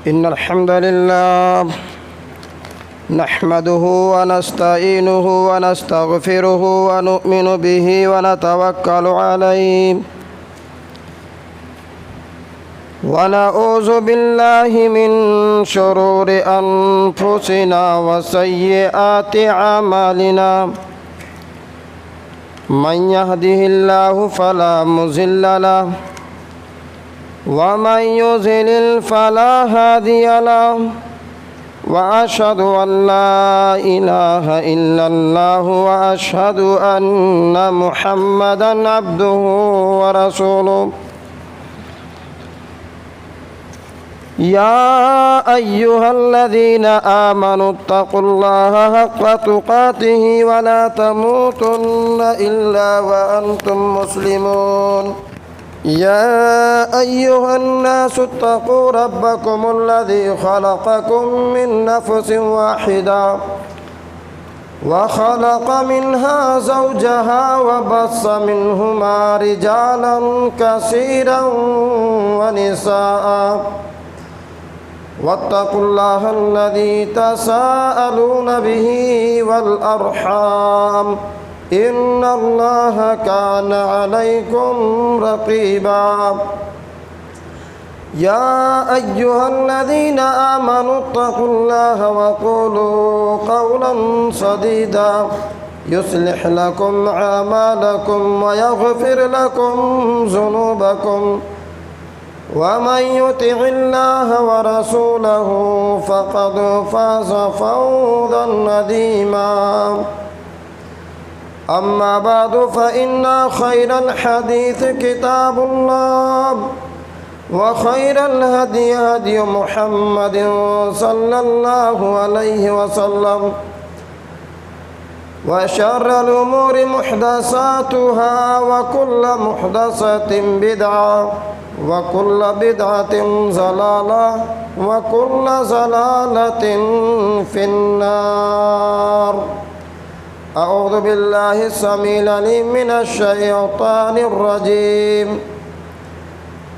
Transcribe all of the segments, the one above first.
إن الحمد لله نحمده ونستعينه ونستغفره ونؤمن به ونتوكل عليه ونعوذ بالله من شرور أنفسنا وسيئات أعمالنا من يهده الله فلا مضل له ومن يضلل فلا هادي له وأشهد أن لا إله إلا الله وأشهد أن محمدًا عبده ورسوله يا أيها الذين آمنوا اتقوا الله حق تقاته ولا تموتن إلا وأنتم مسلمون يا أيها الناس اتقوا ربكم الذي خلقكم من نفس واحدة وخلق منها زوجها وبث منهما رجالا كثيرا ونساء واتقوا الله الذي تساءلون به والأرحام إن الله كان عليكم رقيبا يا أيها الذين آمنوا اتقوا الله وقولوا قولا سديدا يصلح لكم أعمالكم ويغفر لكم ذنوبكم ومن يطع الله ورسوله فقد فاز فوزا عظيما أما بعد فإن خير الحديث كتاب الله وخير الهدي هدي محمد صلى الله عليه وسلم وشر الأمور محدثاتها وكل محدثة بدعة وكل بدعة ضلالة وكل ضلالة في النار أعوذ بالله السميع العليم من الشيطان الرجيم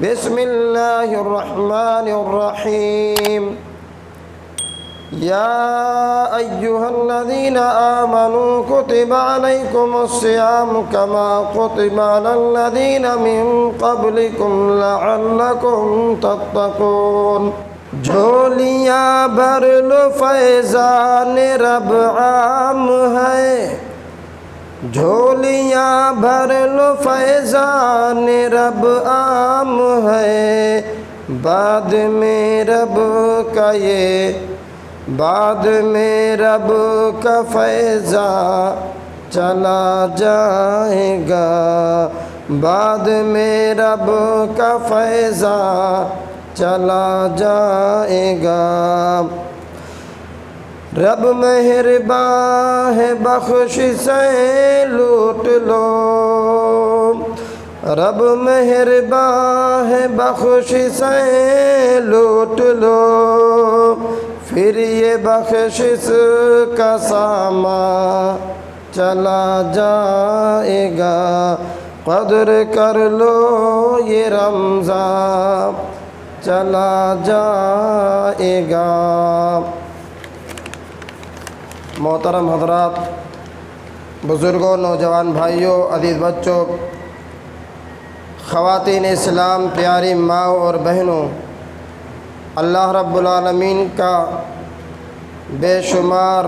بسم الله الرحمن الرحيم يا أيها الذين آمنوا كتب عليكم الصيام كما كتب على الذين من قبلكم لعلكم تتقون جھولیاں بھر لو فیضان رب عام ہے جھولیاں بھر لو فیضان رب عام ہے بعد میں رب کا بعد میں رب کا فیضان چلا جائے گا بعد میں رب کا فیضان چلا جائے گا رب مہرباں ہے بخششیں لوٹ لو رب مہرباں ہے بخششیں لوٹ لو پھر یہ بخشش کا سامان چلا جائے گا قدر کر لو یہ رمضان چلا جائے گا محترم حضرات، بزرگوں، نوجوان بھائیوں، عزیز بچوں، خواتین اسلام، پیاری ماؤں اور بہنوں، اللہ رب العالمین کا بے شمار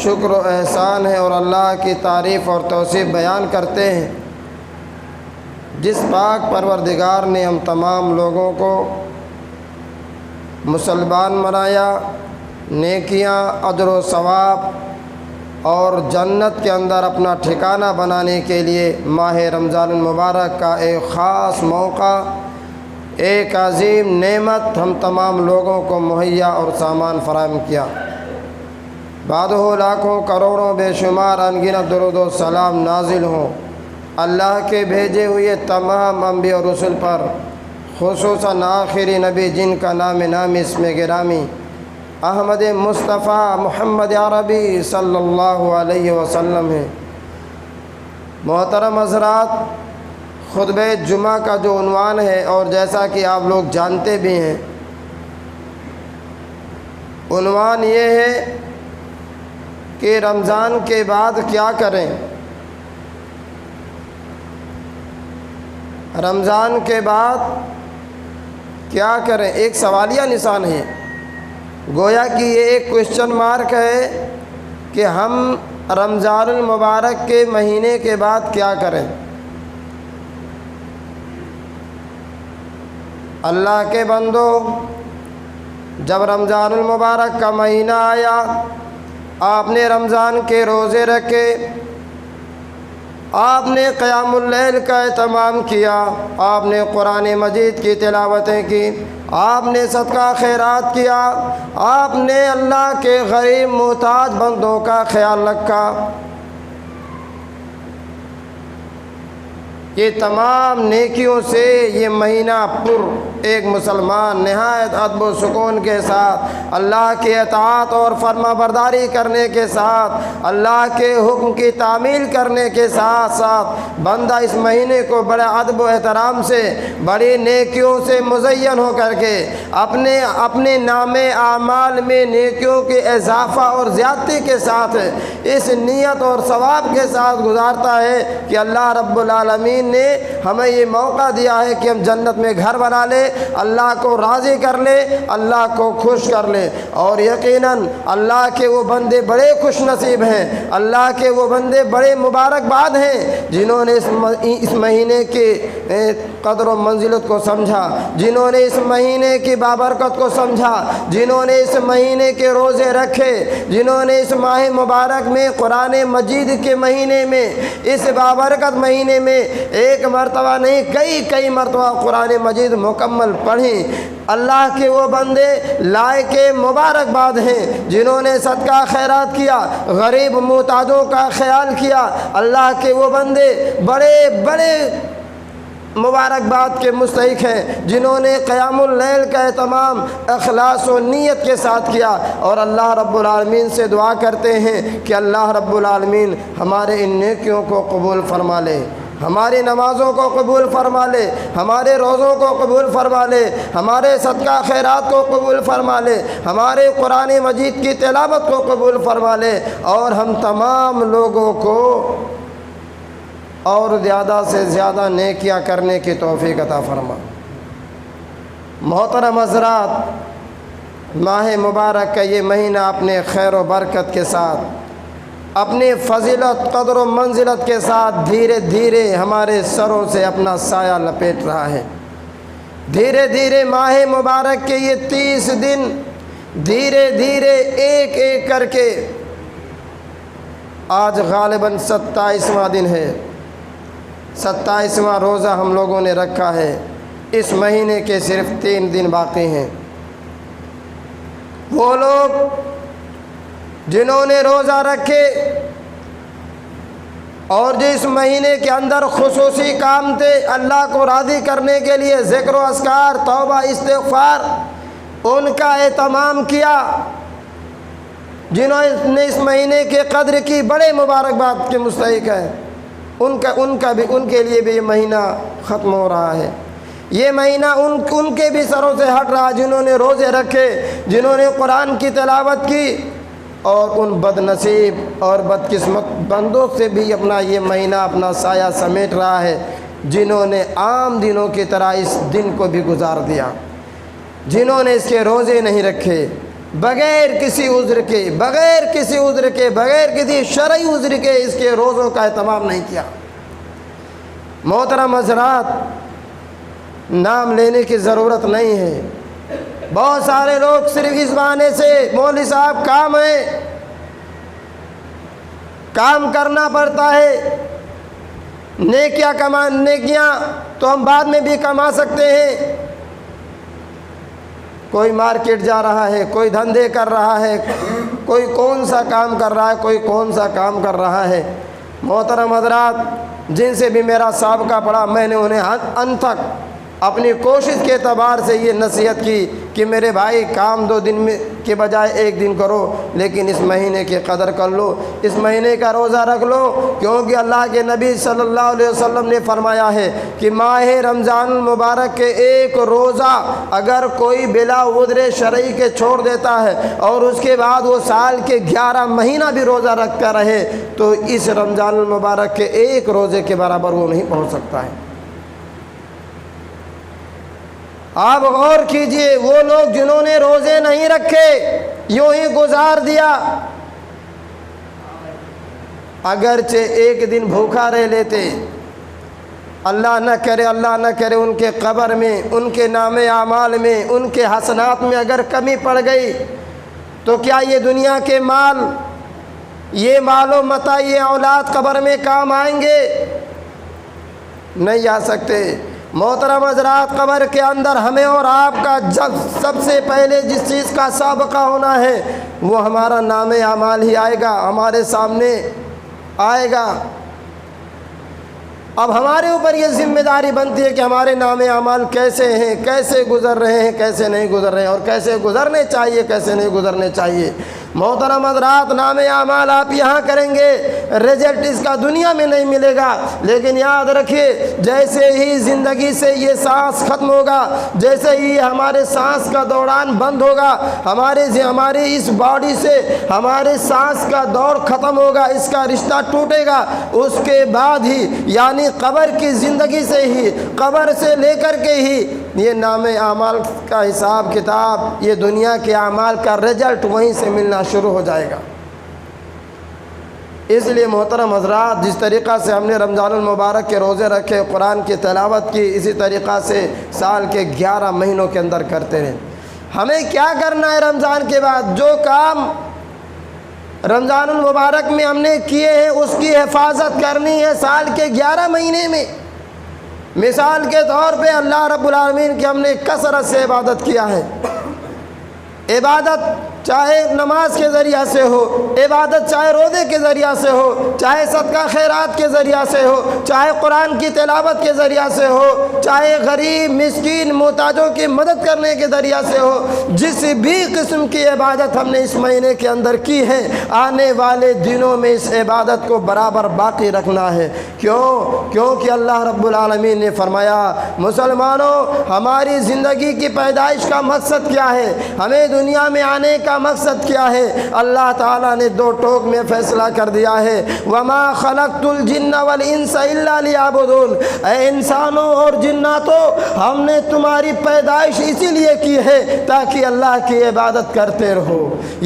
شکر و احسان ہے اور اللہ کی تعریف اور توصیف بیان کرتے ہیں جس پاک پروردگار نے ہم تمام لوگوں کو مسلمان بنایا، نیکیاں، اجر و ثواب اور جنت کے اندر اپنا ٹھکانہ بنانے کے لیے ماہ رمضان المبارک کا ایک خاص موقع، ایک عظیم نعمت ہم تمام لوگوں کو مہیا اور سامان فراہم کیا۔ بعدہ لاکھوں کروڑوں بے شمار انگنت درود و سلام نازل ہوں اللہ کے بھیجے ہوئے تمام انبیاء اور رسل پر، خصوصاً آخری نبی جن کا نام اسم گرامی احمد مصطفیٰ محمد عربی صلی اللہ علیہ وسلم ہے۔ محترم حضرات، خطبہ جمعہ کا جو عنوان ہے، اور جیسا کہ آپ لوگ جانتے بھی ہیں، عنوان یہ ہے کہ رمضان کے بعد کیا کریں۔ رمضان کے بعد کیا کریں، ایک سوالیہ نشان ہے، گویا کہ یہ ایک کوشچن مارک ہے کہ ہم رمضان المبارک کے مہینے کے بعد کیا کریں۔ اللہ کے بندو، جب رمضان المبارک کا مہینہ آیا، آپ نے رمضان کے روزے رکھے، آپ نے قیام اللیل کا اہتمام کیا، آپ نے قرآن مجید کی تلاوتیں کی، آپ نے صدقہ خیرات کیا، آپ نے اللہ کے غریب محتاج بندوں کا خیال رکھا، یہ تمام نیکیوں سے یہ مہینہ پر ایک مسلمان نہایت ادب و سکون کے ساتھ اللہ کی اطاعت اور فرما برداری کرنے کے ساتھ اللہ کے حکم کی تعمیل کرنے کے ساتھ ساتھ بندہ اس مہینے کو بڑے ادب و احترام سے بڑی نیکیوں سے مزین ہو کر کے اپنے نام اعمال میں نیکیوں کے اضافہ اور زیادتی کے ساتھ اس نیت اور ثواب کے ساتھ گزارتا ہے کہ اللہ رب العالمین نے ہمیں یہ موقع دیا ہے کہ ہم جنت میں گھر بنا لیں، اللہ کو راضی کر لے، اللہ کو خوش کر لے۔ اور یقیناً اللہ کے وہ بندے بڑے خوش نصیب ہیں، اللہ کے وہ بندے بڑے مبارکباد ہیں جنہوں نے اس مہینے کی قدر و منزلت کو سمجھا، جنہوں نے اس مہینے کی بابرکت کو سمجھا، جنہوں نے اس مہینے کے روزے رکھے، جنہوں نے اس ماہ مبارک میں قرآن مجید کے مہینے میں اس بابرکت مہینے میں ایک مرتبہ نہیں کئی مرتبہ قرآن مجید مکمل پڑھیں۔ اللہ کے وہ بندے لائق مبارکباد ہیں جنہوں نے صدقہ خیرات کیا، غریب محتاجوں کا خیال کیا۔ اللہ کے وہ بندے بڑے مبارکباد کے مستحق ہیں جنہوں نے قیام اللیل کا اہتمام اخلاص و نیت کے ساتھ کیا، اور اللہ رب العالمین سے دعا کرتے ہیں کہ اللہ رب العالمین ہمارے ان نیکیوں کو قبول فرما لے، ہماری نمازوں کو قبول فرما لے، ہمارے روزوں کو قبول فرما لے، ہمارے صدقہ خیرات کو قبول فرما لے، ہمارے قرآن مجید کی تلاوت کو قبول فرما لے، اور ہم تمام لوگوں کو اور زیادہ سے زیادہ نیکیاں کرنے کی توفیق عطا فرما۔ محترم حضرات، ماہ مبارک کا یہ مہینہ اپنے خیر و برکت کے ساتھ، اپنی فضیلت قدر و منزلت کے ساتھ دھیرے دھیرے ہمارے سروں سے اپنا سایہ لپیٹ رہا ہے۔ دھیرے دھیرے ماہ مبارک کے یہ 30 دن دھیرے دھیرے ایک ایک کر کے آج غالباً 27واں دن ہے، 27واں روزہ ہم لوگوں نے رکھا ہے۔ اس مہینے کے صرف 3 دن باقی ہیں۔ وہ لوگ جنہوں نے روزہ رکھے اور جس مہینے کے اندر خصوصی کام تھے اللہ کو راضی کرنے کے لیے ذکر و اذکار، توبہ، استغفار، ان کا اہتمام کیا، جنہوں نے اس مہینے کی قدر کی، بڑے مبارکباد کے مستحق ہیں۔ ان کے لیے بھی یہ مہینہ ختم ہو رہا ہے۔ یہ مہینہ ان کے بھی سروں سے ہٹ رہا، جنہوں نے روزے رکھے، جنہوں نے قرآن کی تلاوت کی، اور ان بد نصیب اور بدقسمت بندوں سے بھی اپنا یہ مہینہ اپنا سایہ سمیٹ رہا ہے، جنہوں نے عام دنوں کی طرح اس دن کو بھی گزار دیا، جنہوں نے اس کے روزے نہیں رکھے، بغیر کسی عذر کے، بغیر کسی شرعی عذر کے اس کے روزوں کا اہتمام نہیں کیا۔ محترم حضرات، نام لینے کی ضرورت نہیں ہے، بہت سارے لوگ صرف اس بہانے سے مولوی صاحب کام ہے، کام کرنا پڑتا ہے، نیکیاں تو ہم بعد میں بھی کما سکتے ہیں۔ کوئی مارکیٹ جا رہا ہے، کوئی دھندے کر رہا ہے، کوئی کون سا کام کر رہا ہے، کوئی کون سا کام کر رہا ہے۔ محترم حضرات، جن سے بھی میرا سابقہ پڑا، میں نے انہیں ان تک اپنی کوشش کے اعتبار سے یہ نصیحت کی کہ میرے بھائی کام 2 دن میں کے بجائے 1 دن کرو، لیکن اس مہینے کی قدر کر لو، اس مہینے کا روزہ رکھ لو، کیونکہ اللہ کے نبی صلی اللہ علیہ وسلم نے فرمایا ہے کہ ماہ رمضان المبارک کے ایک روزہ اگر کوئی بلا عذر شرعی کے چھوڑ دیتا ہے اور اس کے بعد وہ سال کے 11 مہینہ بھی روزہ رکھتا رہے تو اس رمضان المبارک کے ایک روزے کے برابر وہ نہیں پہنچ سکتا ہے۔ آپ غور کیجئے، وہ لوگ جنہوں نے روزے نہیں رکھے، یوں ہی گزار دیا، اگرچہ 1 دن بھوکا رہ لیتے، اللہ نہ کرے ان کے قبر میں، ان کے نام اعمال میں، ان کے حسنات میں اگر کمی پڑ گئی تو کیا یہ دنیا کے مال، یہ مال و متاع، یہ اولاد قبر میں کام آئیں گے؟ نہیں آ سکتے۔ محترم حضرات، قبر کے اندر ہمیں اور آپ کا سب سے پہلے جس چیز کا سابقہ ہونا ہے وہ ہمارا نام اعمال ہی آئے گا، ہمارے سامنے آئے گا۔ اب ہمارے اوپر یہ ذمہ داری بنتی ہے کہ ہمارے نام اعمال کیسے ہیں، کیسے گزر رہے ہیں، کیسے نہیں گزر رہے ہیں، اور کیسے گزرنے چاہیے، کیسے نہیں گزرنے چاہیے۔ محترم حضرات، نام اعمال آپ یہاں کریں گے، رزلٹ اس کا دنیا میں نہیں ملے گا، لیکن یاد رکھیے جیسے ہی زندگی سے یہ سانس ختم ہوگا، جیسے ہی ہمارے سانس کا دوران بند ہوگا، ہمارے اس باڈی سے ہمارے سانس کا دور ختم ہوگا، اس کا رشتہ ٹوٹے گا، اس کے بعد ہی یعنی قبر کی زندگی سے ہی، قبر سے لے کر کے ہی یہ نام اعمال کا حساب کتاب، یہ دنیا کے اعمال کا رزلٹ وہیں سے ملنا شروع ہو جائے گا۔ اس لیے محترم حضرات، جس طریقہ سے ہم نے رمضان المبارک کے روزے رکھے، قرآن کی تلاوت کی، اسی طریقہ سے سال کے 11 مہینوں کے اندر کرتے رہیں۔ ہمیں کیا کرنا ہے رمضان کے بعد؟ جو کام رمضان المبارک میں ہم نے کیے ہیں اس کی حفاظت کرنی ہے سال کے 11 مہینے میں۔ مثال کے طور پہ اللہ رب العالمین کی ہم نے کثرت سے عبادت کیا ہے۔ عبادت چاہے نماز کے ذریعہ سے ہو، عبادت چاہے روزے کے ذریعہ سے ہو، چاہے صدقہ خیرات کے ذریعہ سے ہو، چاہے قرآن کی تلاوت کے ذریعہ سے ہو، چاہے غریب مسکین محتاجوں کی مدد کرنے کے ذریعہ سے ہو، جس بھی قسم کی عبادت ہم نے اس مہینے کے اندر کی ہے، آنے والے دنوں میں اس عبادت کو برابر باقی رکھنا ہے۔ کیونکہ اللہ رب العالمین نے فرمایا، مسلمانوں ہماری زندگی کی پیدائش کا مقصد کیا ہے، ہمیں دنیا میں آنے کا مقصد کیا ہے؟ اللہ تعالیٰ نے 2 ٹوک میں فیصلہ کر دیا ہے، وَمَا خَلَقْتُ الْجِنَّ وَالْإِنسَ إِلَّا لِيَعْبُدُونَ، اے انسانوں اور جناتوں، ہم نے تمہاری پیدائش اسی لیے کی ہے تاکہ اللہ کی عبادت کرتے رہو۔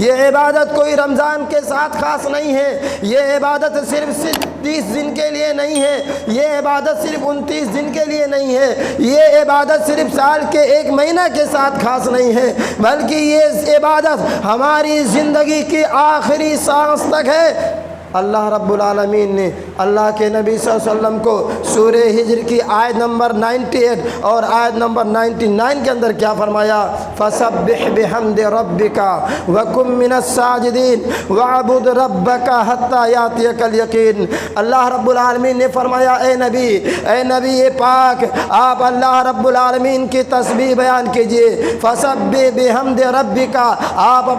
یہ عبادت کوئی رمضان کے ساتھ خاص نہیں ہے، یہ عبادت صرف 30 دن کے لیے نہیں ہے، یہ عبادت صرف 29 دن کے لیے نہیں ہے، یہ عبادت صرف سال کے 1 مہینہ کے ساتھ خاص نہیں ہے، بلکہ یہ عبادت ہماری زندگی کی آخری سانس تک ہے۔ اللہ رب العالمین نے اللہ کے نبی صلی اللہ علیہ وسلم کو سورہ ہجر کی آیت نمبر 98 اور آیت نمبر 99 کے اندر کیا فرمایا؟ فَسَبِّحْ بِحَمْدِ رَبِّكَ وَكُن مِّنَ السَّاجِدِينَ وَاعْبُدْ رَبَّكَ حَتَّى يَأْتِيَكَ الْيَقِينُ۔ اللہ رب العالمین نے فرمایا، اے نبی پاک، آپ اللہ رب العالمین کی تسبیح بیان کیجئے۔ فَسَبِّحْ بِحَمْدِ رَبِّكَ، آپ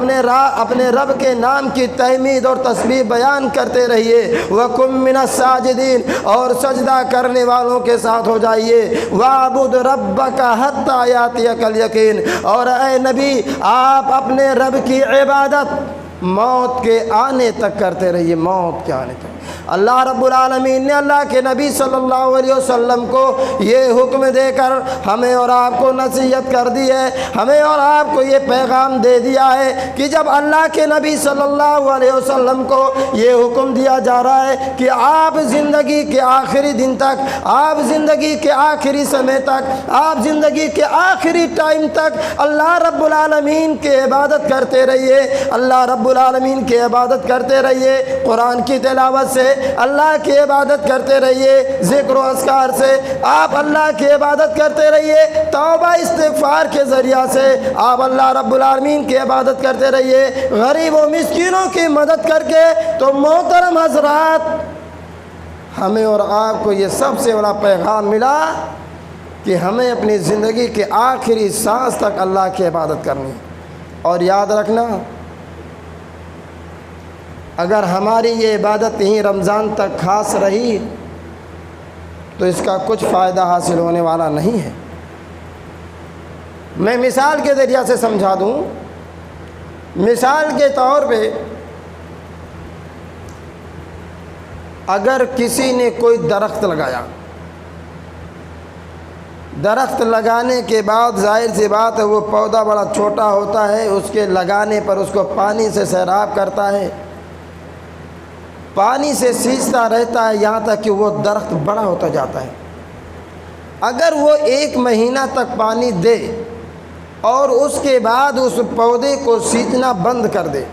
اپنے رب کے نام کی تحمید اور تسبیح بیان کرتے رہیے۔ وَكُن مِّنَ السَّاجِدِينَ، اور سجدہ کرنے والوں کے ساتھ ہو جائیے۔ وَاعْبُدْ رَبَّكَ حَتَّى يَأْتِيَكَ الْيَقِينُ، اور اے نبی آپ اپنے رب کی عبادت موت کے آنے تک کرتے رہیے، موت کے آنے تک۔ اللہ رب العالمین نے اللہ کے نبی صلی اللہ علیہ وسلم کو یہ حکم دے کر ہمیں اور آپ کو نصیحت کر دی ہے، ہمیں اور آپ کو یہ پیغام دے دیا ہے کہ جب اللہ کے نبی صلی اللہ علیہ وسلم کو یہ حکم دیا جا رہا ہے کہ آپ زندگی کے آخری دن تک، آپ زندگی کے آخری سمے تک، آپ زندگی کے آخری ٹائم تک اللہ رب العالمین کی عبادت کرتے رہیے، اللہ رب العالمین کی عبادت کرتے رہیے، قرآن کی تلاوت سے اللہ کی عبادت کرتے رہیے، ذکر و اذکار سے آپ اللہ کی عبادت کرتے رہیے، توبہ استغفار کے ذریعہ سے آپ اللہ رب العالمین کی عبادت کرتے رہیے، غریب و مسکینوں کی مدد کر کے۔ تو محترم حضرات، ہمیں اور آپ کو یہ سب سے بڑا پیغام ملا کہ ہمیں اپنی زندگی کے آخری سانس تک اللہ کی عبادت کرنی ہے۔ اور یاد رکھنا، اگر ہماری یہ عبادت یہیں رمضان تک خاص رہی تو اس کا کچھ فائدہ حاصل ہونے والا نہیں ہے۔ میں مثال کے ذریعہ سے سمجھا دوں۔ مثال کے طور پہ اگر کسی نے کوئی درخت لگایا، درخت لگانے کے بعد ظاہر سی بات ہے وہ پودا بڑا چھوٹا ہوتا ہے، اس کے لگانے پر اس کو پانی سے سیراب کرتا ہے، پانی سے سینچتا رہتا ہے یہاں تک کہ وہ درخت بڑا ہوتا جاتا ہے۔ اگر وہ 1 مہینہ تک پانی دے اور اس کے بعد اس پودے کو سینچنا بند کر دے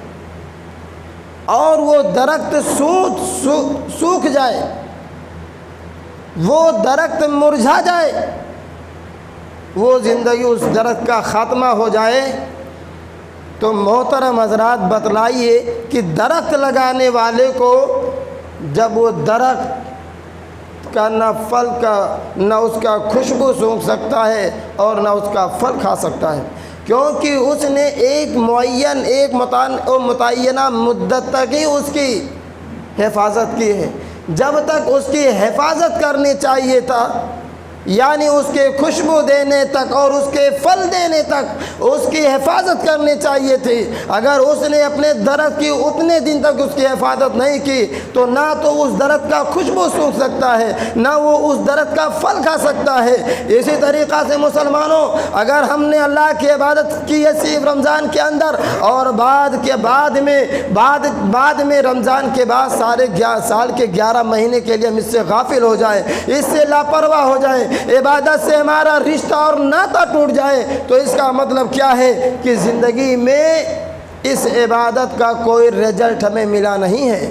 اور وہ درخت سوکھ جائے، وہ درخت مرجھا جائے، وہ زندگی اس درخت کا خاتمہ ہو جائے، تو محترم حضرات بتلائیے کہ درخت لگانے والے کو جب وہ درخت کا نہ پھل کا نہ اس کا خوشبو سونگھ سکتا ہے اور نہ اس کا پھل کھا سکتا ہے، کیونکہ اس نے ایک متعینہ مدت تک ہی اس کی حفاظت کی ہے۔ جب تک اس کی حفاظت کرنی چاہیے تھا، یعنی اس کے خوشبو دینے تک اور اس کے پھل دینے تک اس کی حفاظت کرنی چاہیے تھی، اگر اس نے اپنے درخت کی اتنے دن تک اس کی حفاظت نہیں کی تو نہ تو اس درخت کا خوشبو سونگھ سکتا ہے، نہ وہ اس درخت کا پھل کھا سکتا ہے۔ اسی طریقہ سے مسلمانوں، اگر ہم نے اللہ کی عبادت کی ہے صرف رمضان کے اندر اور بعد میں رمضان کے بعد سال کے 11 مہینے کے لیے ہم اس سے غافل ہو جائیں، اس سے لاپرواہ ہو جائیں، عبادت سے ہمارا رشتہ اور ناطہ ٹوٹ جائے، تو اس کا مطلب کیا ہے کہ زندگی میں اس عبادت کا کوئی رزلٹ ہمیں ملا نہیں ہے،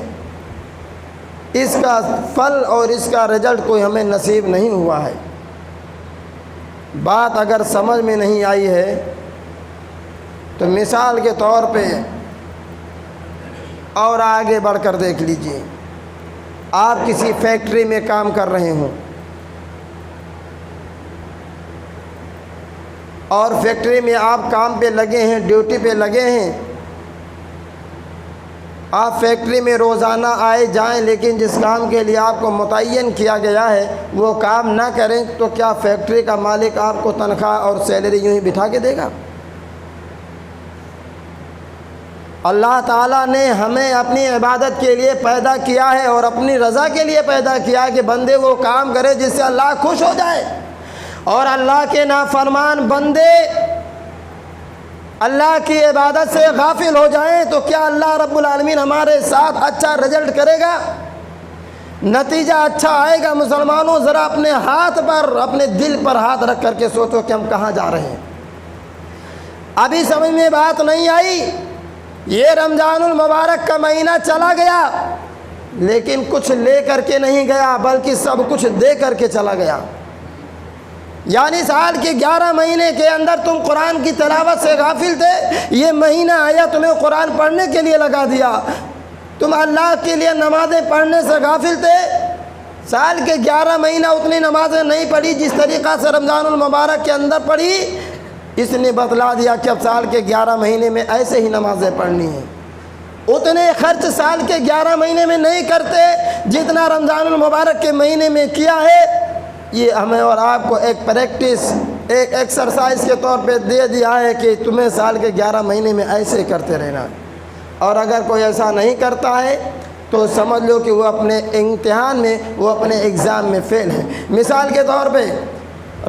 اس کا پھل اور اس کا رزلٹ کوئی ہمیں نصیب نہیں ہوا ہے۔ بات اگر سمجھ میں نہیں آئی ہے تو مثال کے طور پہ اور آگے بڑھ کر دیکھ لیجئے، آپ کسی فیکٹری میں کام کر رہے ہوں اور فیکٹری میں آپ کام پہ لگے ہیں، ڈیوٹی پہ لگے ہیں، آپ فیکٹری میں روزانہ آئے جائیں، لیکن جس کام کے لیے آپ کو متعین کیا گیا ہے وہ کام نہ کریں تو کیا فیکٹری کا مالک آپ کو تنخواہ اور سیلری یوں ہی بٹھا کے دے گا؟ اللہ تعالیٰ نے ہمیں اپنی عبادت کے لیے پیدا کیا ہے اور اپنی رضا کے لیے پیدا کیا ہے کہ بندے وہ کام کرے جس سے اللہ خوش ہو جائے، اور اللہ کے نافرمان بندے اللہ کی عبادت سے غافل ہو جائیں تو کیا اللہ رب العالمین ہمارے ساتھ اچھا رزلٹ کرے گا؟ نتیجہ اچھا آئے گا؟ مسلمانوں ذرا اپنے ہاتھ پر، اپنے دل پر ہاتھ رکھ کر کے سوچو کہ ہم کہاں جا رہے ہیں۔ ابھی سمجھ میں بات نہیں آئی؟ یہ رمضان المبارک کا مہینہ چلا گیا لیکن کچھ لے کر کے نہیں گیا بلکہ سب کچھ دے کر کے چلا گیا۔ یعنی سال کے 11 مہینے کے اندر تم قرآن کی تلاوت سے غافل تھے، یہ مہینہ آیا تمہیں قرآن پڑھنے کے لیے لگا دیا، تم اللہ کے لیے نمازیں پڑھنے سے غافل تھے، سال کے 11 مہینہ اتنی نمازیں نہیں پڑھی جس طریقہ سے رمضان المبارک کے اندر پڑھی، اس نے بتلا دیا کہ اب سال کے 11 مہینے میں ایسے ہی نمازیں پڑھنی ہیں۔ اتنے خرچ سال کے 11 مہینے میں نہیں کرتے جتنا رمضان المبارک کے مہینے میں کیا ہے۔ یہ ہمیں اور آپ کو ایک پریکٹس، ایک ایکسرسائز کے طور پہ دے دیا ہے کہ تمہیں سال کے 11 مہینے میں ایسے کرتے رہنا، اور اگر کوئی ایسا نہیں کرتا ہے تو سمجھ لو کہ وہ اپنے امتحان میں، وہ اپنے ایگزام میں فیل ہے۔ مثال کے طور پہ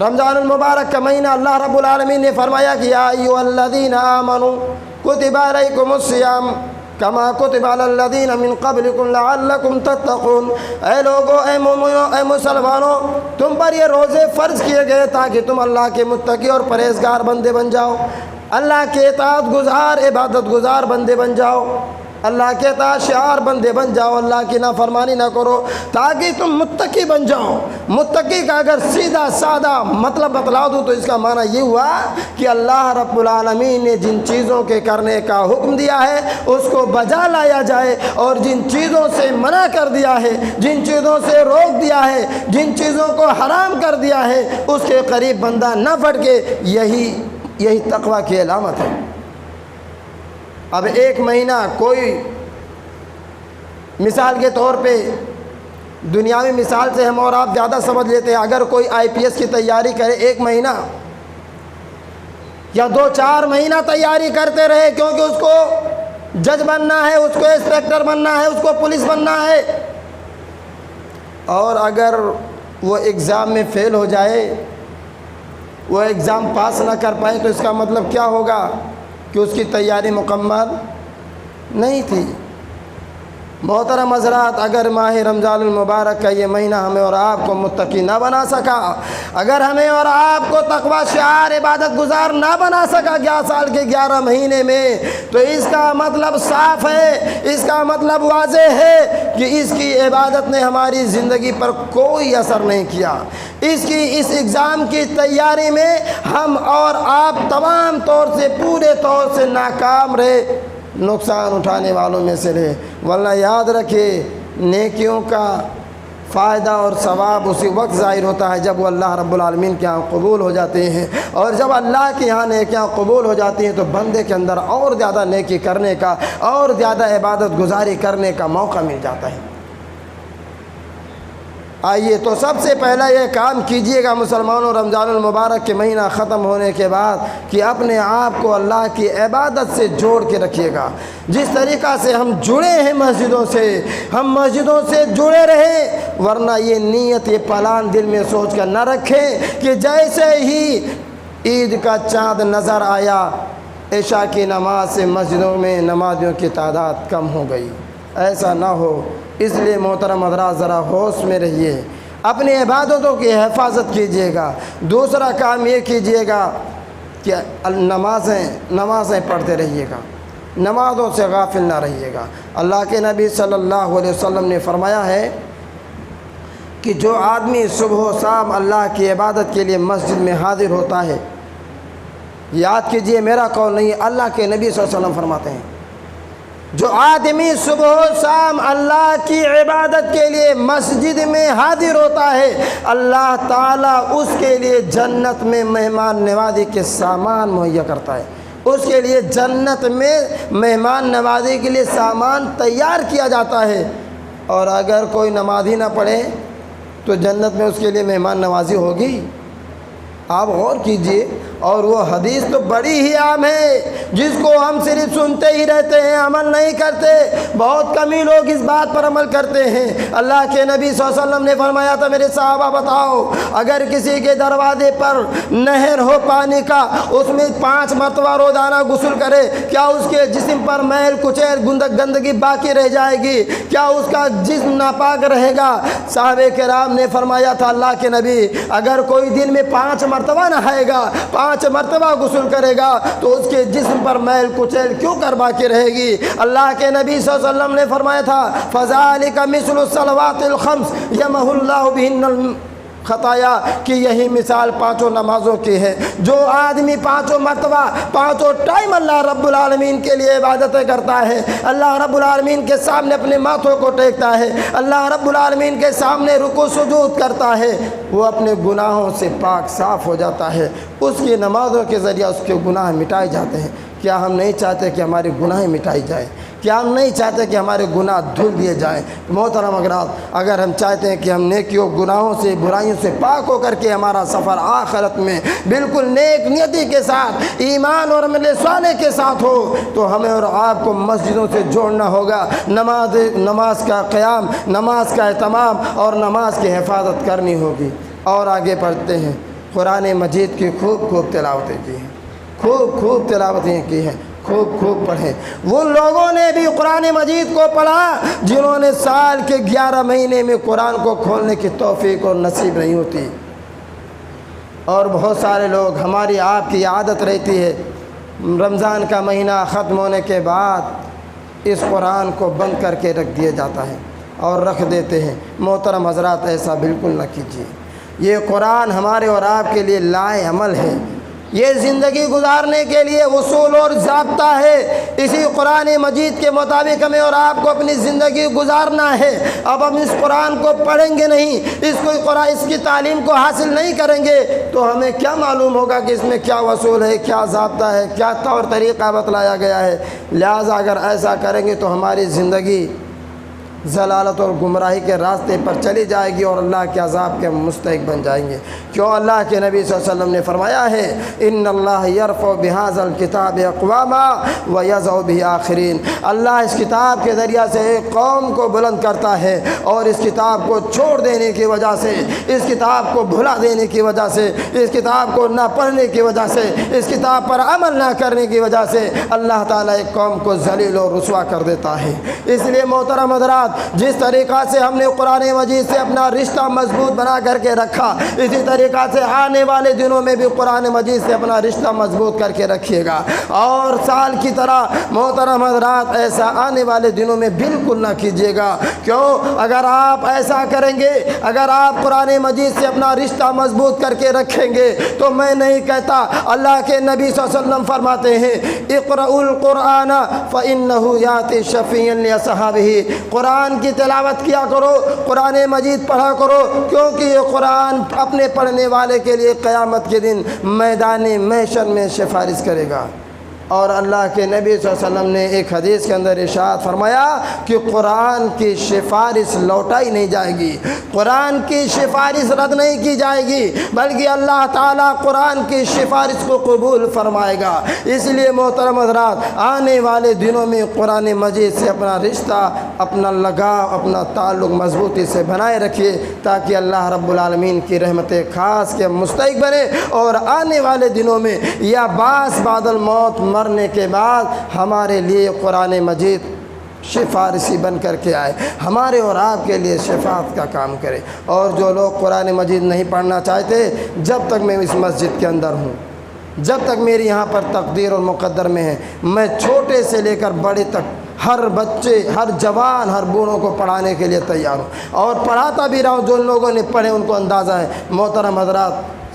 رمضان المبارک کا مہینہ اللہ رب العالمین نے فرمایا کہ یا ایھا الذین آمنوا کتب علیکم الصیام کما کتب علی الذین من قبلکم لعلکم تتقون، اے لوگو، اے مومنوں، اے مسلمانوں، تم پر یہ روزے فرض کیے گئے تاکہ تم اللہ کے متقی اور پرہیزگار بندے بن جاؤ، اللہ کے اطاعت گزار، عبادت گزار بندے بن جاؤ۔ اللہ کہتا ہے شعار بندے بن جاؤ، اللہ کی نافرمانی نہ کرو تاکہ تم متقی بن جاؤ۔ متقی کا اگر سیدھا سادہ مطلب بتلا دوں تو اس کا معنی یہ ہوا کہ اللہ رب العالمین نے جن چیزوں کے کرنے کا حکم دیا ہے اس کو بجا لایا جائے، اور جن چیزوں سے منع کر دیا ہے، جن چیزوں سے روک دیا ہے، جن چیزوں کو حرام کر دیا ہے اس کے قریب بندہ نہ پھٹکے، یہی تقوی کی علامت ہے۔ اب ایک مہینہ کوئی مثال کے طور پہ دنیاوی مثال سے ہم اور آپ زیادہ سمجھ لیتے ہیں، اگر کوئی IPS کی تیاری کرے 1 مہینہ یا 2-4 مہینہ تیاری کرتے رہے، کیونکہ اس کو جج بننا ہے، اس کو انسپیکٹر بننا ہے، اس کو پولیس بننا ہے، اور اگر وہ ایگزام میں فیل ہو جائے، وہ ایگزام پاس نہ کر پائے، تو اس کا مطلب کیا ہوگا کہ اس کی تیاری مکمل نہیں تھی۔ محترم حضرات، اگر ماہ رمضان المبارک کا یہ مہینہ ہمیں اور آپ کو متقی نہ بنا سکا، اگر ہمیں اور آپ کو تقوی شعار عبادت گزار نہ بنا سکا 11 سال کے 11 مہینے میں، تو اس کا مطلب صاف ہے، اس کا مطلب واضح ہے کہ اس کی عبادت نے ہماری زندگی پر کوئی اثر نہیں کیا۔ اس ایگزام کی تیاری میں ہم اور آپ تمام طور سے پورے طور سے ناکام رہے، نقصان اٹھانے والوں میں سے رہے۔ ورنہ یاد رکھے، نیکیوں کا فائدہ اور ثواب اسی وقت ظاہر ہوتا ہے جب وہ اللہ رب العالمین کے ہاں قبول ہو جاتے ہیں، اور جب اللہ کے ہاں نیکیاں قبول ہو جاتی ہیں تو بندے کے اندر اور زیادہ نیکی کرنے کا اور زیادہ عبادت گزاری کرنے کا موقع مل جاتا ہے۔ آئیے تو سب سے پہلا یہ کام کیجئے گا مسلمانوں، رمضان المبارک کے مہینہ ختم ہونے کے بعد، کہ اپنے آپ کو اللہ کی عبادت سے جوڑ کے رکھیے گا۔ جس طریقہ سے ہم جڑے ہیں مسجدوں سے، ہم مسجدوں سے جڑے رہیں، ورنہ یہ نیت، یہ پلان دل میں سوچ کر نہ رکھیں کہ جیسے ہی عید کا چاند نظر آیا، عشاء کی نماز سے مسجدوں میں نمازیوں کی تعداد کم ہو گئی۔ ایسا نہ ہو، اس لیے محترم حضرات ذرا ہوش میں رہیے، اپنی عبادتوں کی حفاظت کیجیے گا۔ دوسرا کام یہ کیجیے گا کہ نمازیں پڑھتے رہیے گا، نمازوں سے غافل نہ رہیے گا۔ اللہ کے نبی صلی اللہ علیہ وسلم نے فرمایا ہے کہ جو آدمی صبح و شام اللہ کی عبادت کے لیے مسجد میں حاضر ہوتا ہے، یاد کیجیے میرا قول نہیں، اللہ کے نبی صلی اللہ علیہ وسلم فرماتے ہیں، جو آدمی صبح و شام اللہ کی عبادت کے لیے مسجد میں حاضر ہوتا ہے، اللہ تعالیٰ اس کے لیے جنت میں مہمان نوازی کے سامان مہیا کرتا ہے۔ اس کے لیے جنت میں مہمان نوازی کے لیے سامان تیار کیا جاتا ہے، اور اگر کوئی نماز ہی نہ پڑھے تو جنت میں اس کے لیے مہمان نوازی ہوگی؟ آپ غور کیجئے۔ اور وہ حدیث تو بڑی ہی عام ہے جس کو ہم صرف سنتے ہی رہتے ہیں، عمل نہیں کرتے۔ بہت کم ہی لوگ اس بات پر عمل کرتے ہیں۔ اللہ کے نبی صلی اللہ علیہ وسلم نے فرمایا تھا، میرے صحابہ بتاؤ، اگر کسی کے دروازے پر نہر ہو پانی کا، اس میں 5 مرتبہ روزانہ غسل کرے، کیا اس کے جسم پر میل کچیل گندگی باقی رہ جائے گی؟ کیا اس کا جسم ناپاک رہے گا؟ صحابہ کرام نے فرمایا تھا، اللہ کے نبی اگر کوئی دن میں 5 مرتبہ نہائے گا، 5 مرتبہ غسل کرے گا، تو اس کے جسم پر میل کچیل کیوں کر باقی رہے گی؟ اللہ کے نبی صلی اللہ علیہ وسلم نے فرمایا تھا، فَذَلِكَ مِثْلُ الصَّلَوَاتِ الْخَمْسِ يَمْحُو اللَّهُ بِهِنَّ خطایا، کہ یہی مثال 5 نمازوں کی ہے۔ جو آدمی 5 مرتبہ 5 ٹائم اللہ رب العالمین کے لیے عبادتیں کرتا ہے، اللہ رب العالمین کے سامنے اپنے ماتھوں کو ٹیکتا ہے، اللہ رب العالمین کے سامنے رکوع سجود کرتا ہے، وہ اپنے گناہوں سے پاک صاف ہو جاتا ہے۔ اس کی نمازوں کے ذریعہ اس کے گناہ مٹائے جاتے ہیں۔ کیا ہم نہیں چاہتے کہ ہمارے گناہ مٹائی جائے؟ کیا ہم نہیں چاہتے کہ ہمارے گناہ دھل دیے جائیں؟ محترم حضرات، اگر ہم چاہتے ہیں کہ ہم نیکیوں گناہوں سے برائیوں سے پاک ہو کر کے ہمارا سفر آخرت میں بالکل نیک نیتی کے ساتھ، ایمان اور عمل صالح کے ساتھ ہو، تو ہمیں اور آپ کو مسجدوں سے جوڑنا ہوگا، نماز کا قیام، نماز کا اہتمام اور نماز کی حفاظت کرنی ہوگی۔ اور آگے پڑھتے ہیں، قرآن مجید کی خوب تلاوتیں کی ہیں، خوب تلاوتیں کی ہیں، خوب پڑھیں۔ وہ لوگوں نے بھی قرآن مجید کو پڑھا جنہوں نے سال کے 11 مہینے میں قرآن کو کھولنے کی توفیق اور نصیب نہیں ہوتی۔ اور بہت سارے لوگ، ہماری آپ کی عادت رہتی ہے رمضان کا مہینہ ختم ہونے کے بعد اس قرآن کو بند کر کے رکھ دیا جاتا ہے اور رکھ دیتے ہیں۔ محترم حضرات، ایسا بالکل نہ کیجیے۔ یہ قرآن ہمارے اور آپ کے لیے لائے عمل ہے، یہ زندگی گزارنے کے لیے اصول اور ضابطہ ہے۔ اسی قرآن مجید کے مطابق ہمیں اور آپ کو اپنی زندگی گزارنا ہے۔ اب ہم اس قرآن کو پڑھیں گے نہیں، اس کی تعلیم کو حاصل نہیں کریں گے تو ہمیں کیا معلوم ہوگا کہ اس میں کیا اصول ہے، کیا ضابطہ ہے، کیا طور طریقہ بتلایا گیا ہے۔ لہٰذا اگر ایسا کریں گے تو ہماری زندگی ضلالت اور گمراہی کے راستے پر چلی جائے گی اور اللہ کے عذاب کے مستحق بن جائیں گے۔ کیوں؟ اللہ کے نبی صلی اللہ علیہ وسلم نے فرمایا ہے، ان اللہ یرفع بہذا الکتاب اقواما ویضع بہ آخرین۔ اللہ اس کتاب کے ذریعہ سے ایک قوم کو بلند کرتا ہے اور اس کتاب کو چھوڑ دینے کی وجہ سے، اس کتاب کو بھلا دینے کی وجہ سے، اس کتاب کو نہ پڑھنے کی وجہ سے، اس کتاب پر عمل نہ کرنے کی وجہ سے اللہ تعالیٰ ایک قوم کو ذلیل اور رسوا کر دیتا ہے۔ اس لیے محترم حضرات، جس طریقہ سے ہم نے قرآن مجید سے اپنا رشتہ مضبوط بنا کر کے رکھا، اسی طریقہ سے آنے والے دنوں میں بھی قرآن مجید سے اپنا رشتہ مضبوط کر کے رکھیے گا۔ اور سال کی طرح محترم حضرات، ایسا آنے والے دنوں میں بالکل نہ کیجیے گا۔ کیوں؟ اگر آپ ایسا کریں گے، اگر آپ قرآن مجید سے اپنا رشتہ مضبوط کر کے رکھیں گے تو میں نہیں کہتا، اللہ کے نبی صلی اللہ علیہ وسلم فرماتے ہیں، اقرؤوا القرآن فإنہ یأتی شفیعا لأصحابہ۔ قرآن کی تلاوت کیا کرو، قرآن مجید پڑھا کرو، کیونکہ یہ قرآن اپنے پڑھنے والے کے لیے قیامت کے دن میدان محشر میں سفارش کرے گا۔ اور اللہ کے نبی صلی اللہ علیہ وسلم نے ایک حدیث کے اندر ارشاد فرمایا کہ قرآن کی سفارش لوٹائی نہیں جائے گی، قرآن کی سفارش رد نہیں کی جائے گی، بلکہ اللہ تعالیٰ قرآن کی سفارش کو قبول فرمائے گا۔ اس لیے محترم حضرات، آنے والے دنوں میں قرآن مجید سے اپنا رشتہ، اپنا لگاؤ، اپنا تعلق مضبوطی سے بنائے رکھیے تاکہ اللہ رب العالمین کی رحمت خاص کے مستحق بنے اور آنے والے دنوں میں یا باس بعد الموت، مرنے کے بعد ہمارے لیے قرآن مجید سفارشی بن کر کے آئے، ہمارے اور آپ کے لیے شفاعت کا کام کرے۔ اور جو لوگ قرآن مجید نہیں پڑھنا چاہتے، جب تک میں اس مسجد کے اندر ہوں، جب تک میری یہاں پر تقدیر اور مقدر میں ہے، میں چھوٹے سے لے کر بڑے تک ہر بچے، ہر جوان، ہر بوڑھوں کو پڑھانے کے لیے تیار ہوں اور پڑھاتا بھی رہا ہوں۔ جو لوگوں نے پڑھے ان کو اندازہ ہے۔ محترم حضرات،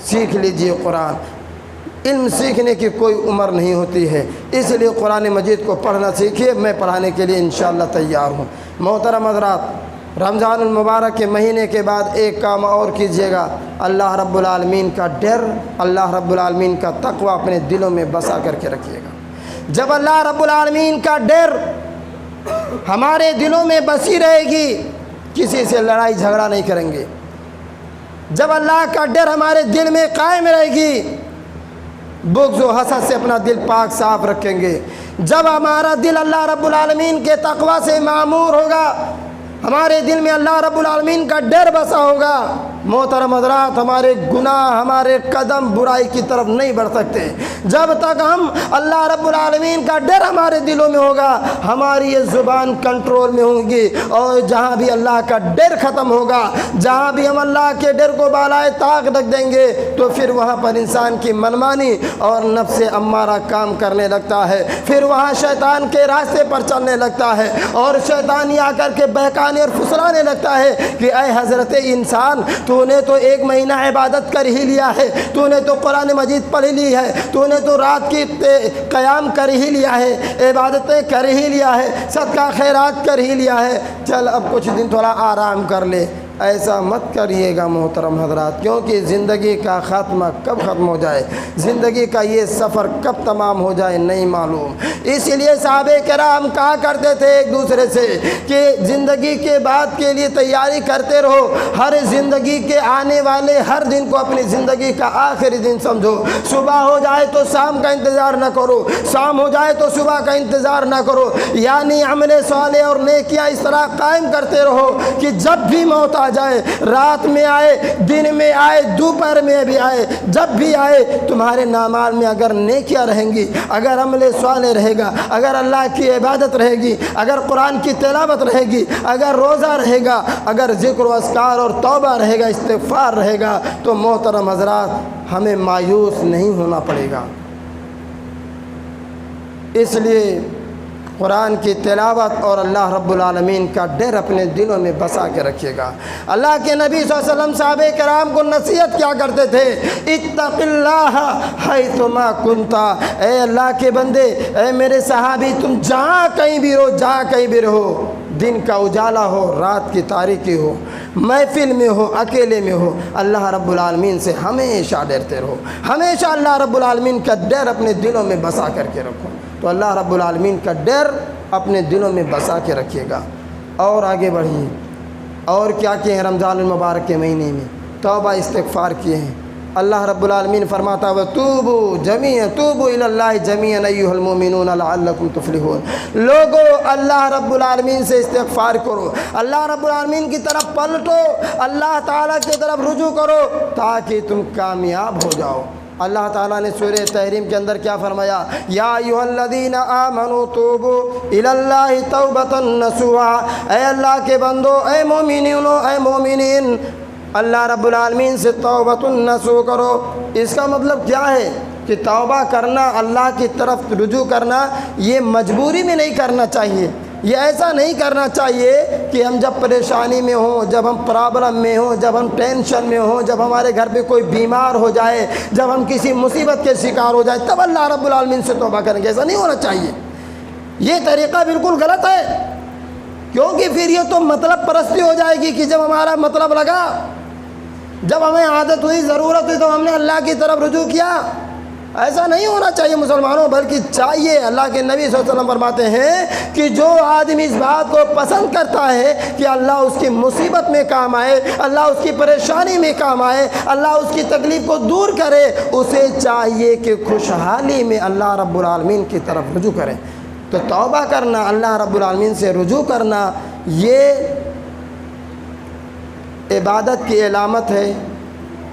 سیکھ لیجئے قرآن۔ علم سیکھنے کی کوئی عمر نہیں ہوتی ہے، اس لیے قرآن مجید کو پڑھنا سیکھیے۔ میں پڑھانے کے لیے انشاءاللہ تیار ہوں۔ محترم حضرات، رمضان المبارک کے مہینے کے بعد ایک کام اور کیجیے گا، اللہ رب العالمین کا ڈر، اللہ رب العالمین کا تقوی اپنے دلوں میں بسا کر کے رکھیے گا۔ جب اللہ رب العالمین کا ڈر ہمارے دلوں میں بسی رہے گی، کسی سے لڑائی جھگڑا نہیں کریں گے۔ جب اللہ کا ڈر ہمارے دل میں قائم رہے گی، بغض و حسد سے اپنا دل پاک صاف رکھیں گے۔ جب ہمارا دل اللہ رب العالمین کے تقوی سے معمور ہوگا، ہمارے دل میں اللہ رب العالمین کا ڈر بسا ہوگا، محترم حضرات، ہمارے گناہ، ہمارے قدم برائی کی طرف نہیں بڑھ سکتے۔ جب تک ہم اللہ رب العالمین کا ڈر ہمارے دلوں میں ہوگا، ہماری یہ زبان کنٹرول میں ہوگی، اور جہاں بھی اللہ کا ڈر ختم ہوگا، جہاں بھی ہم اللہ کے ڈر کو بالائے طاق رکھ دیں گے، تو پھر وہاں پر انسان کی منمانی اور نفس امارہ کام کرنے لگتا ہے، پھر وہاں شیطان کے راستے پر چلنے لگتا ہے، اور شیطان یہ آ کر کے بہکانے اور پھسلانے لگتا ہے کہ اے حضرت انسان، تو نے تو ایک مہینہ عبادت کر ہی لیا ہے، تو نے تو قرآن مجید پڑھ لی ہے، تو نے تو رات کی قیام کر ہی لیا ہے، عبادتیں کر ہی لیا ہے، صدقہ خیرات کر ہی لیا ہے، چل اب کچھ دن تھوڑا آرام کر لے۔ ایسا مت کریے گا محترم حضرات، کیونکہ زندگی کا خاتمہ کب ختم ہو جائے، زندگی کا یہ سفر کب تمام ہو جائے نہیں معلوم۔ اس لیے صحابہ کرام کہا کرتے تھے ایک دوسرے سے کہ زندگی کے بعد کے لیے تیاری کرتے رہو، ہر زندگی کے آنے والے ہر دن کو اپنی زندگی کا آخری دن سمجھو۔ صبح ہو جائے تو شام کا انتظار نہ کرو، شام ہو جائے تو صبح کا انتظار نہ کرو، یعنی عمل صالح اور نیکیاں اس طرح قائم کرتے رہو کہ جب بھی موت آ جائے، رات میں آئے، دن میں آئے، دوپہر میں بھی آئے، جب بھی آئے، تمہارے اعمال میں اگر نیکیاں رہیں گی، اگر عمل صالح رہے گا، اگر اللہ کی عبادت رہے گی، اگر قرآن کی تلاوت رہے گی، اگر روزہ رہے گا، اگر ذکر و اذکار اور توبہ رہے گا، استغفار رہے گا، تو محترم حضرات ہمیں مایوس نہیں ہونا پڑے گا۔ اس لیے قرآن کی تلاوت اور اللہ رب العالمین کا ڈر اپنے دلوں میں بسا کے رکھیے گا۔ اللہ کے نبی صلی اللہ علیہ وسلم صحابہ کرام کو نصیحت کیا کرتے تھے، اتق اللہ حیثما کنت، اے اللہ کے بندے، اے میرے صحابی، تم جہاں کہیں بھی رہو، جہاں کہیں بھی رہو، دن کا اجالا ہو، رات کی تاریکی ہو، محفل میں ہو، اکیلے میں ہو، اللہ رب العالمین سے ہمیشہ ڈرتے رہو، ہمیشہ اللہ رب العالمین کا ڈر اپنے دلوں میں بسا کر کے رکھو۔ تو اللہ رب العالمین کا ڈر اپنے دلوں میں بسا کے رکھیے گا۔ اور آگے بڑھیے، اور کیا کیے ہیں رمضان المبارک کے مہینے میں؟ توبہ استغفار کیے ہیں۔ اللہ رب العالمین فرماتا ہے توبوا جمیعا، توبوا الی اللہ جمیعا ایھا المؤمنون لعلکم تفلحون۔ لوگو اللہ رب العالمین سے استغفار کرو، اللہ رب العالمین کی طرف پلٹو، اللہ تعالیٰ کی طرف رجوع کرو تاکہ تم کامیاب ہو جاؤ۔ اللہ تعالیٰ نے سورہ تحریم کے اندر کیا فرمایا، یا ایھا الذین آمنوا توبوا الی اللہ توبۃ نصوحا، اے اللہ کے بندو، اے مومنینو، اے مومنین، اللہ رب العالمین سے توبۃ النصوح کرو۔ اس کا مطلب کیا ہے کہ توبہ کرنا، اللہ کی طرف رجوع کرنا، یہ مجبوری میں نہیں کرنا چاہیے، یہ ایسا نہیں کرنا چاہیے کہ ہم جب پریشانی میں ہوں، جب ہم پرابلم میں ہوں، جب ہم ٹینشن میں ہوں، جب ہمارے گھر پہ کوئی بیمار ہو جائے، جب ہم کسی مصیبت کے شکار ہو جائے، تب اللہ رب العالمین سے توبہ کریں گے، ایسا نہیں ہونا چاہیے۔ یہ طریقہ بالکل غلط ہے، کیونکہ پھر یہ تو مطلب پرستی ہو جائے گی کہ جب ہمارا مطلب لگا، جب ہمیں عادت ہوئی، ضرورت ہوئی تو ہم نے اللہ کی طرف رجوع کیا۔ ایسا نہیں ہونا چاہیے مسلمانوں، بلکہ چاہیے، اللہ کے نبی صلی اللہ علیہ وسلم فرماتے ہیں کہ جو آدمی اس بات کو پسند کرتا ہے کہ اللہ اس کی مصیبت میں کام آئے، اللہ اس کی پریشانی میں کام آئے، اللہ اس کی تکلیف کو دور کرے، اسے چاہیے کہ خوشحالی میں اللہ رب العالمین کی طرف رجوع کرے۔ تو توبہ کرنا، اللہ رب العالمین سے رجوع کرنا، یہ عبادت کی علامت ہے،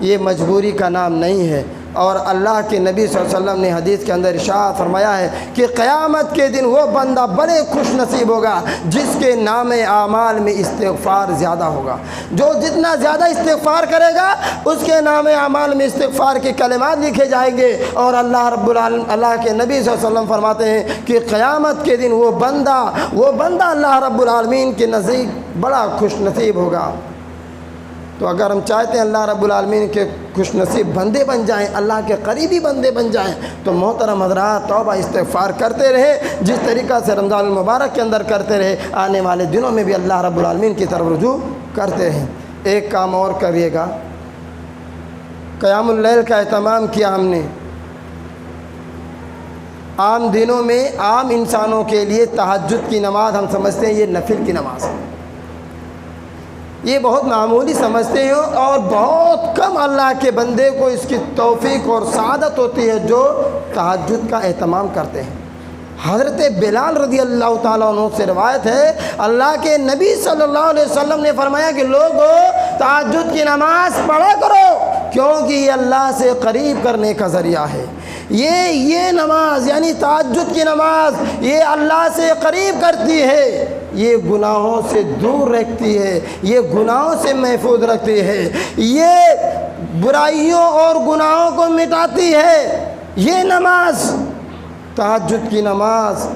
یہ مجبوری کا نام نہیں ہے۔ اور اللہ کے نبی صلی اللہ علیہ وسلم نے حدیث کے اندر ارشاد فرمایا ہے کہ قیامت کے دن وہ بندہ بڑے خوش نصیب ہوگا جس کے نام اعمال میں استغفار زیادہ ہوگا۔ جو جتنا زیادہ استغفار کرے گا اس کے نام اعمال میں استغفار کے کلمات لکھے جائیں گے۔ اور اللہ رب العالمین، اللہ کے نبی صلی اللہ علیہ وسلم فرماتے ہیں کہ قیامت کے دن وہ بندہ اللہ رب العالمین کے نزدیک بڑا خوش نصیب ہوگا۔ تو اگر ہم چاہتے ہیں اللہ رب العالمین کے خوش نصیب بندے بن جائیں، اللہ کے قریبی بندے بن جائیں، تو محترم حضرات توبہ استغفار کرتے رہے، جس طریقہ سے رمضان المبارک کے اندر کرتے رہے، آنے والے دنوں میں بھی اللہ رب العالمین کی طرف رجوع کرتے رہیں۔ ایک کام اور کریے گا، قیام اللیل کا اہتمام کیا ہم نے۔ عام دنوں میں عام انسانوں کے لیے تہجد کی نماز ہم سمجھتے ہیں یہ نفل کی نماز ہے، یہ بہت معمولی سمجھتے ہیں، اور بہت کم اللہ کے بندے کو اس کی توفیق اور سعادت ہوتی ہے جو تہجد کا اہتمام کرتے ہیں۔ حضرت بلال رضی اللہ تعالیٰ عنہ سے روایت ہے، اللہ کے نبی صلی اللہ علیہ وسلم نے فرمایا کہ لوگو تہجد کی نماز پڑھا کرو، کیونکہ یہ اللہ سے قریب کرنے کا ذریعہ ہے۔ یہ نماز یعنی تہجد کی نماز یہ اللہ سے قریب کرتی ہے، یہ گناہوں سے دور رکھتی ہے، یہ گناہوں سے محفوظ رکھتی ہے، یہ برائیوں اور گناہوں کو مٹاتی ہے۔ یہ نماز، تہجد کی نماز،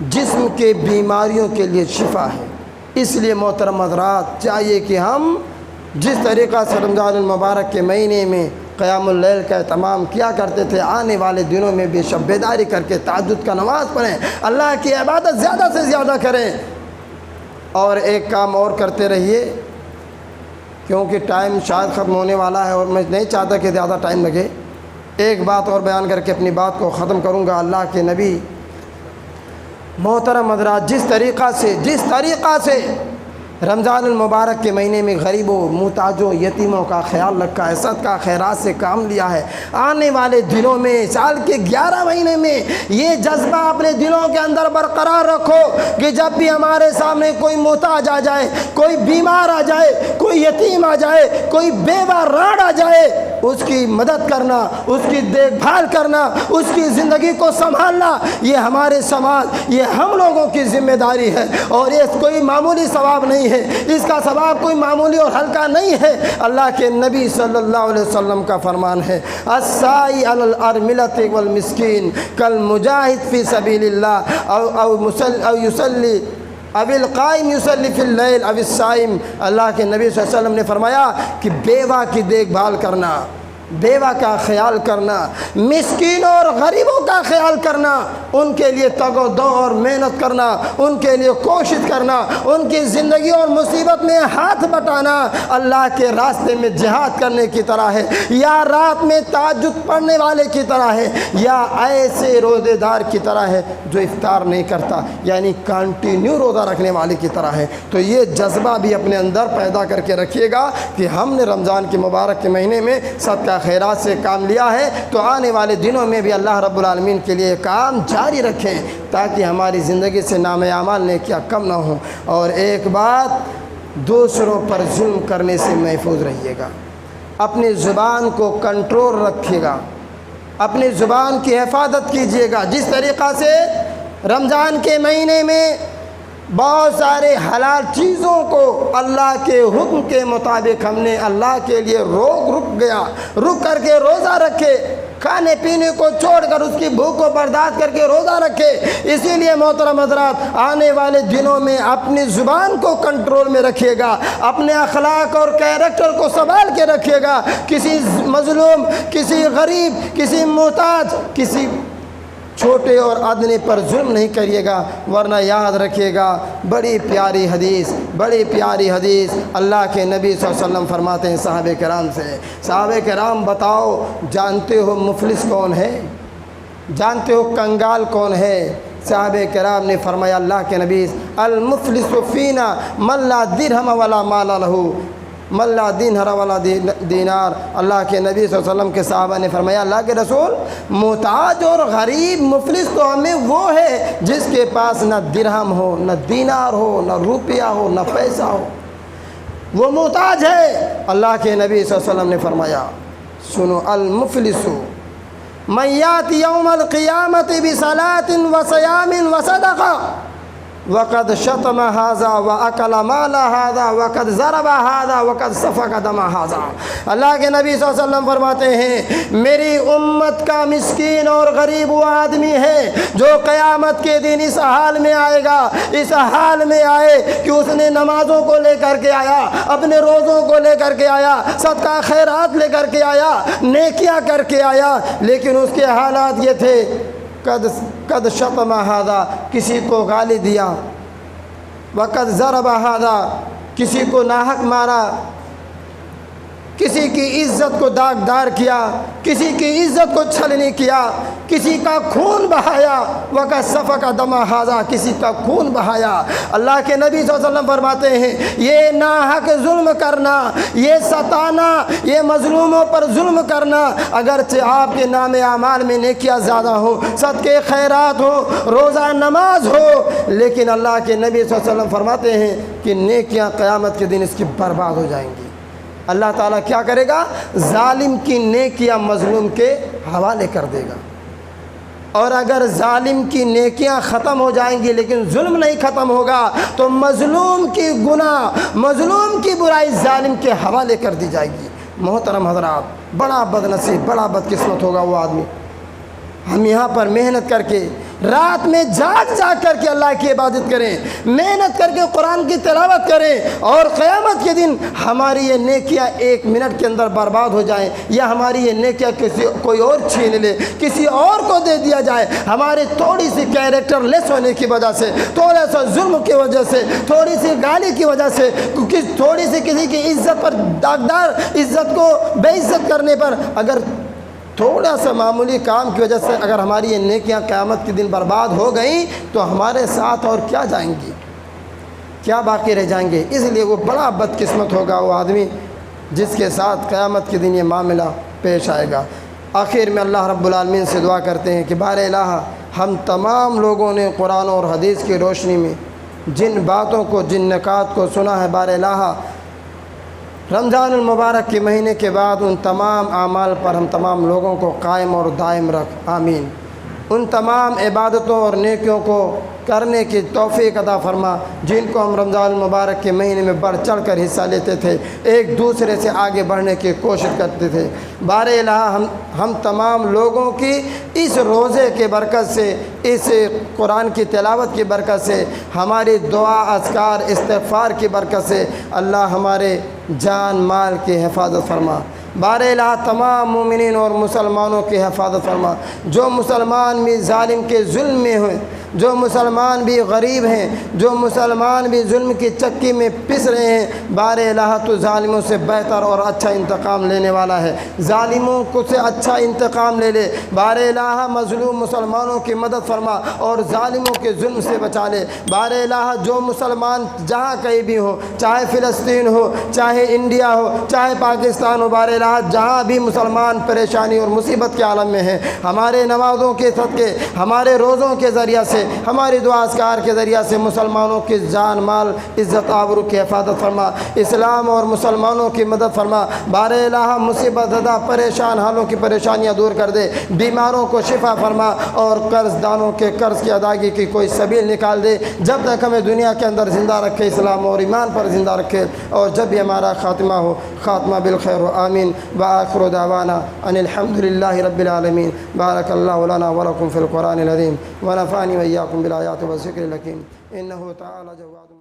جسم کے بیماریوں کے لیے شفا ہے۔ اس لیے محترم حضرات چاہیے کہ ہم جس طریقہ سے رمضان المبارک کے مہینے میں قیام اللیل کا اہتمام کیا کرتے تھے، آنے والے دنوں میں بھی شب بیداری کر کے تہجد کا نماز پڑھیں، اللہ کی عبادت زیادہ سے زیادہ کریں۔ اور ایک کام اور کرتے رہیے، کیونکہ ٹائم شاید ختم ہونے والا ہے اور میں نہیں چاہتا کہ زیادہ ٹائم لگے۔ ایک بات اور بیان کر کے اپنی بات کو ختم کروں گا۔ اللہ کے نبی محترم حضرات جس طریقہ سے رمضان المبارک کے مہینے میں غریبوں، محتاجوں، یتیموں کا خیال رکھا ہے، صدقہ خیرات سے کام لیا ہے، آنے والے دنوں میں سال کے 11 مہینے میں یہ جذبہ اپنے دلوں کے اندر برقرار رکھو کہ جب بھی ہمارے سامنے کوئی محتاج آ جائے، کوئی بیمار آ جائے، کوئی یتیم آ جائے، کوئی بیوہ راڑ آ جائے، اس کی مدد کرنا، اس کی دیکھ بھال کرنا، اس کی زندگی کو سنبھالنا، یہ ہمارے سماج، یہ ہم لوگوں کی ذمہ داری ہے، اور یہ کوئی معمولی ثواب نہیں ہے، اس کا ثواب کوئی معمولی اور ہلکا نہیں ہے۔ اللہ کے نبی صلی اللہ علیہ وسلم کا فرمان ہے، السائی علی الارملۃ والمسکین کالمجاہد فی سبیل اللہ او یصلی اب القائم یصلی فی اللیل اب الصائم۔ اللہ کے نبی صلی اللہ علیہ وسلم نے فرمایا کہ بیوہ کی دیکھ بھال کرنا، بیوہ کا خیال کرنا، مسکینوں اور غریبوں کا خیال کرنا، ان کے لیے تگ و دو اور محنت کرنا، ان کے لیے کوشش کرنا، ان کی زندگی اور مصیبت میں ہاتھ بٹانا اللہ کے راستے میں جہاد کرنے کی طرح ہے، یا رات میں تہجد پڑھنے والے کی طرح ہے، یا ایسے روزے دار کی طرح ہے جو افطار نہیں کرتا، یعنی کنٹینیو روزہ رکھنے والے کی طرح ہے۔ تو یہ جذبہ بھی اپنے اندر پیدا کر کے رکھیے گا کہ ہم نے رمضان کے مبارک کے مہینے میں صدقہ خیرات سے کام لیا ہے، تو آنے والے دنوں میں بھی اللہ رب العالمین کے لیے کام جاری رکھیں تاکہ ہماری زندگی سے نام اعمال نیکیاں کم نہ ہوں۔ اور ایک بات، دوسروں پر ظلم کرنے سے محفوظ رہیے گا، اپنی زبان کو کنٹرول رکھیے گا، اپنی زبان کی حفاظت کیجیے گا۔ جس طریقہ سے رمضان کے مہینے میں بہت سارے حلال چیزوں کو اللہ کے حکم کے مطابق ہم نے اللہ کے لیے رک کر کے روزہ رکھے، کھانے پینے کو چھوڑ کر اس کی بھوک کو برداشت کر کے روزہ رکھے۔ اسی لیے محترم حضرات، آنے والے دنوں میں اپنی زبان کو کنٹرول میں رکھیے گا، اپنے اخلاق اور کیریکٹر کو سنبھال کے رکھیے گا، کسی مظلوم، کسی غریب، کسی محتاج، کسی چھوٹے اور ادنے پر ظلم نہیں کریے گا، ورنہ یاد رکھیے گا بڑی پیاری حدیث اللہ کے نبی صلی اللہ علیہ وسلم فرماتے ہیں صحابہ کرام سے، صحابہ کرام بتاؤ جانتے ہو مفلس کون ہے؟ جانتے ہو کنگال کون ہے؟ صحابہ کرام نے فرمایا اللہ کے نبی، المفلس فینا من لا درہم ولا مال لہ من لا دینار ولا دینار۔ اللہ کے نبی صلی اللہ علیہ وسلم کے صحابہ نے فرمایا اللہ کے رسول، محتاج اور غریب مفلس تو ہمیں وہ ہے جس کے پاس نہ درہم ہو، نہ دینار ہو، نہ روپیہ ہو، نہ پیسہ ہو، وہ محتاج ہے۔ اللہ کے نبی صلی اللہ علیہ وسلم نے فرمایا سنو، المفلس من یاتی یوم القیامت بصلاۃ وصیام وصدقہ وقد شتم هذا واکل مال هذا وقد ضرب هذا وقد سفك دم هذا۔ اللہ کے نبی صلی اللہ علیہ وسلم فرماتے ہیں میری امت کا مسکین اور غریب وہ آدمی ہے جو قیامت کے دن اس حال میں آئے گا، اس حال میں آئے کہ اس نے نمازوں کو لے کر کے آیا، اپنے روزوں کو لے کر کے آیا، صدقہ خیرات لے کر کے آیا، نیکیاں کر کے آیا، لیکن اس کے حالات یہ تھے قد شتم ھذا، کسی کو گالی دیا، وقد ضرب ھذا، کسی کو ناحق مارا، کسی کی عزت کو داغدار کیا، کسی کی عزت کو چھلنی کیا، کسی کا خون بہایا، وقد سفک دم ھذا، کسی کا خون بہایا۔ اللہ کے نبی صلی اللہ علیہ وسلم فرماتے ہیں یہ ناحق ظلم کرنا، یہ ستانا، یہ مظلوموں پر ظلم کرنا، اگرچہ آپ کے نام اعمال میں نیکیاں زیادہ ہوں، صدقے خیرات ہو، روزہ نماز ہو، لیکن اللہ کے نبی صلی اللہ علیہ وسلم فرماتے ہیں کہ نیکیاں قیامت کے دن اس کی برباد ہو جائیں گی۔ اللہ تعالیٰ کیا کرے گا؟ ظالم کی نیکیاں مظلوم کے حوالے کر دے گا، اور اگر ظالم کی نیکیاں ختم ہو جائیں گی لیکن ظلم نہیں ختم ہوگا تو مظلوم کی گناہ، مظلوم کی برائی ظالم کے حوالے کر دی جائے گی۔ محترم حضرات، بڑا بد نصیب، بڑا بدقسمت ہوگا وہ آدمی۔ ہم یہاں پر محنت کر کے، رات میں جاگ کر کے اللہ کی عبادت کریں، محنت کر کے قرآن کی تلاوت کریں، اور قیامت کے دن ہماری یہ نیکیاں 1 منٹ کے اندر برباد ہو جائیں، یا ہماری یہ نیکیاں کوئی اور چھین لے، کسی اور کو دے دیا جائے، ہمارے تھوڑی سی کیریکٹر لیس ہونے کی وجہ سے، تھوڑا سا ظلم کی وجہ سے، تھوڑی سی گالی کی وجہ سے، تھوڑی سی کسی کی عزت پر داغدار، عزت کو بے عزت کرنے پر، اگر تھوڑا سا معمولی کام کی وجہ سے اگر ہماری یہ نیکیاں قیامت کے دن برباد ہو گئیں تو ہمارے ساتھ اور کیا جائیں گی، کیا باقی رہ جائیں گے؟ اس لیے وہ بڑا بدقسمت ہوگا وہ آدمی جس کے ساتھ قیامت کے دن یہ معاملہ پیش آئے گا۔ آخر میں اللہ رب العالمین سے دعا کرتے ہیں کہ بار الہ، ہم تمام لوگوں نے قرآن اور حدیث کی روشنی میں جن باتوں کو، جن نکات کو سنا ہے، بار الہ رمضان المبارک کے مہینے کے بعد ان تمام اعمال پر ہم تمام لوگوں کو قائم اور دائم رکھ، آمین۔ ان تمام عبادتوں اور نیکیوں کو کرنے کی توفیق عطا فرما جن کو ہم رمضان المبارک کے مہینے میں بڑھ چڑھ کر حصہ لیتے تھے، ایک دوسرے سے آگے بڑھنے کی کوشش کرتے تھے۔ بار الہ ہم تمام لوگوں کی اس روزے کے برکت سے، اس قرآن کی تلاوت کی برکت سے، ہماری دعا، اذکار، استغفار کی برکت سے اللہ ہمارے جان مال کی حفاظت فرما۔ بار الہ تمام مومنین اور مسلمانوں کی حفاظت فرما۔ جو مسلمان بھی ظالم کے ظلم میں ہوئے، جو مسلمان بھی غریب ہیں، جو مسلمان بھی ظلم کی چکی میں پس رہے ہیں، بار الہ تو ظالموں سے بہتر اور اچھا انتقام لینے والا ہے۔ ظالموں کو سے اچھا انتقام لے لے۔ بار الہ مظلوم مسلمانوں کی مدد فرما اور ظالموں کے ظلم سے بچا لے۔ بار الہ جو مسلمان جہاں کہیں بھی ہو، چاہے فلسطین ہو، چاہے انڈیا ہو، چاہے پاکستان ہو، بار الہ جہاں بھی مسلمان پریشانی اور مصیبت کے عالم میں ہیں، ہمارے نمازوں کے صدقے، ہمارے روزوں کے ذریعہ سے، ہماری دعا اذکار کے ذریعہ سے مسلمانوں کی جان مال عزت آبرو کی حفاظت فرما، اسلام اور مسلمانوں کی مدد فرما۔ بار الہ مصیبت زدہ پریشان حالوں کی پریشانیاں دور کر دے، بیماروں کو شفا فرما اور قرض دانوں کے قرض کی ادائیگی کی کوئی سبیل نکال دے۔ جب تک ہمیں دنیا کے اندر زندہ رکھے، اسلام اور ایمان پر زندہ رکھے، اور جب بھی ہمارا خاتمہ ہو، خاتمہ بالخیر و آمین۔ وآخر دعوانا ان الحمد للہ رب العالمین۔ بارک اللہ لنا ولکم فی القرآن العظیم ونفعنی وإیاکم بالآیات والذکر الحکیم، انہ تعالی جواد